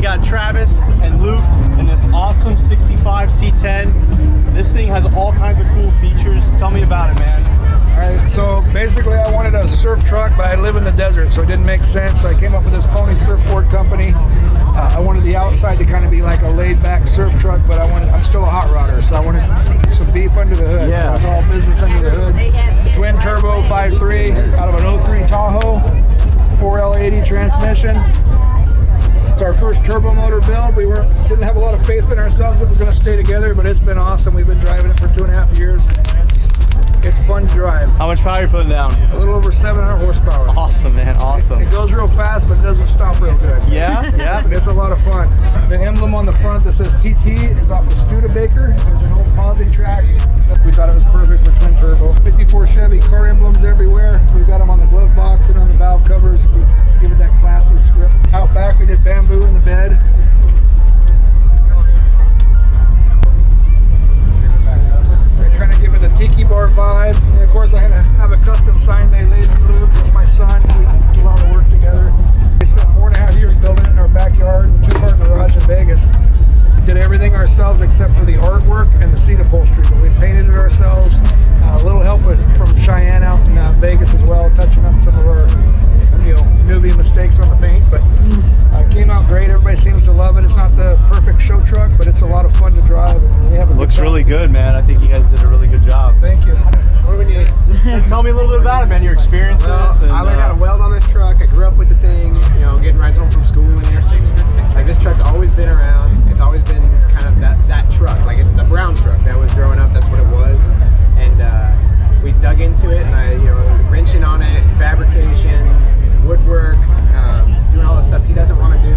We got Travis and Luke in this awesome 65 C10. This thing has all kinds of cool features. Tell me about it, man. All right, so basically I wanted a surf truck, but I live in the desert, so it didn't make sense. So I came up with this pony surfboard company. I wanted the outside to kind of be like a laid-back surf truck, but I'm still a hot rodder, so I wanted some beef under the hood. Yeah. So it's all business under the hood. Twin turbo 5.3 out of an 03 Tahoe, 4L80 transmission. It's our first turbo motor build. We didn't have a lot of faith in ourselves that it was going to stay together, but it's been awesome. We've been driving it for 2.5 years. It's fun to drive. How much power are you putting down? A little over 700 horsepower. Awesome, man, awesome. It goes real fast, but it doesn't stop real good. Yeah, yeah. It's a lot of fun. The emblem on the front that says TT is off of Studebaker. There's an old posi track. We thought it was perfect for twin turbo. 54 Chevy, car emblems everywhere. We've got them on the glove box and on the valve covers. We give it that classy script. Out back, we did bamboo in the bed. Kind of give it a tiki bar vibe. And of course, I had to have a custom sign made, Lazy Luke. It's my son. We do all the work together. We spent 4.5 years building it in our backyard, 2-car garage in Vegas. We did everything ourselves except for the artwork and the seat upholstery, but we painted it ourselves. A little help from Cheyenne out in Vegas as well, touching up some of our newbie mistakes on the paint, but it came out great. Everybody seems to love it. It's not the perfect show truck, but it's a lot of fun to drive. And we have Looks really good, man. I think you guys did a really good job. Thank you. What do we need? Just tell me a little bit about it, man. Your experiences. Well, I learned how to weld on this truck. I grew up with the thing, getting rides home from school and everything. Like, this truck's always been around. It's always been kind of that truck. Like, it's the brown truck that was growing up. That's what it was. And we dug into it, and I, wrenching on it, fabrication, woodwork, doing all the stuff he doesn't want to do.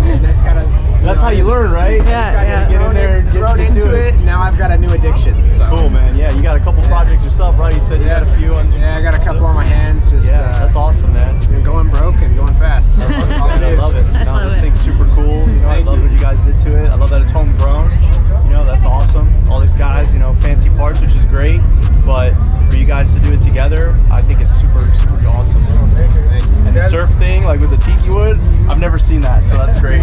And that's kind of that's how you learn, right? Yeah. Get in there and get into it. Now I've got a new addiction. So. Cool, man. Yeah, you got a couple projects yourself, right? You said you got a few on. Yeah, I got a couple on my hands. Just that's awesome, man. Going broke and going fast. So I love it. No, this thing's super cool. I love what you guys did to it. I love that it's homegrown. That's awesome. All these guys, fancy parts, which is great. But for you guys to do it together, I think it's super, super awesome. And the surf thing, like with the tiki wood, I've never seen that, so that's great.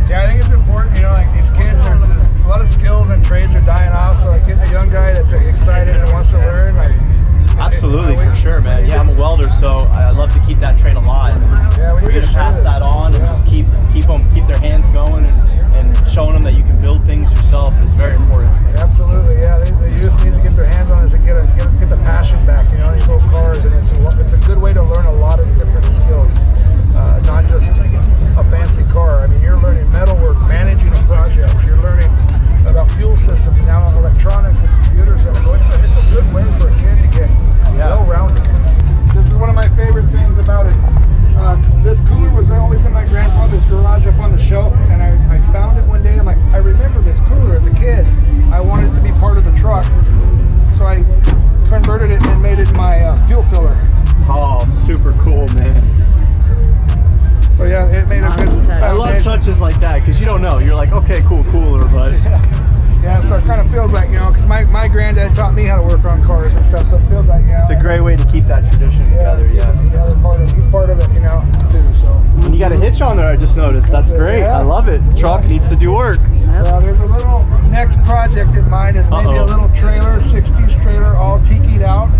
Yeah, I think it's important, like these kids, a lot of skills and trades are dying off, so like getting a young guy that's excited and wants to learn. Absolutely, for sure, man. Yeah, I'm a welder, so I love to keep that trade alive. Yeah, we're gonna pass that on and just keep their hands going and showing them that you can build things yourself is very important. Absolutely, yeah. The youth need to get their hands on this and get the passion back. These old cars, and it's a good way to learn a lot of different skills, not just a fancy car. I mean, you're learning metalwork, managing a project. You're learning about fuel systems now, electronics and computers. So it's a good way for a kid to get well-rounded. This is one of my favorite things about it. This cooler was always in my grandfather's garage up on the shelf, and I found it one day. I'm like, I remember this cooler as a kid. I wanted it to be part of the truck, so I converted it and made it my fuel filler. Oh, super cool, man. So yeah, it made a good foundation. I love touches like that because you don't know. You're like, okay, cool, cooler, but yeah. So it kind of feels like, because my granddad taught me how to work on cars and stuff. So it feels like, it's a great way to keep that tradition together. Yeah. He's part of it, too. So. And you got a hitch on there, I just noticed. That's great. I love it. The truck needs to do work. Well, there's a little next project in mind is maybe a little trailer, 60s trailer, all tikied out.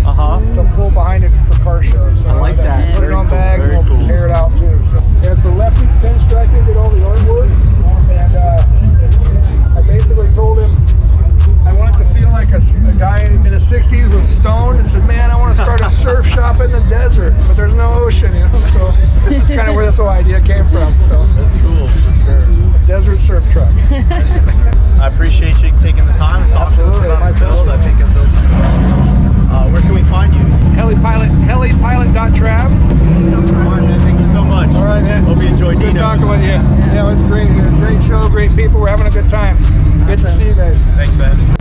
To pull behind it for car shows. So I like that. Put it on bags and we'll tear it out too. So it's a lefty pinstripe, did all the artwork, and I basically told him I wanted to feel like a guy in the 60s was stoned and said, man, I want to start a surf shop in the desert, but there's no ocean, so that's kind of where this whole idea came from. So that's cool. A desert surf truck. I appreciate you taking the time and talking to us about the build. I think it builds super awesome. Where can we find you? Helipilot.trav. All right, man. Thank you so much. All right, man. Hope you enjoyed Dino. Good talking with you. Yeah, it was great. Great show, great people. We're having a good time. Good to see you guys. Thanks, man.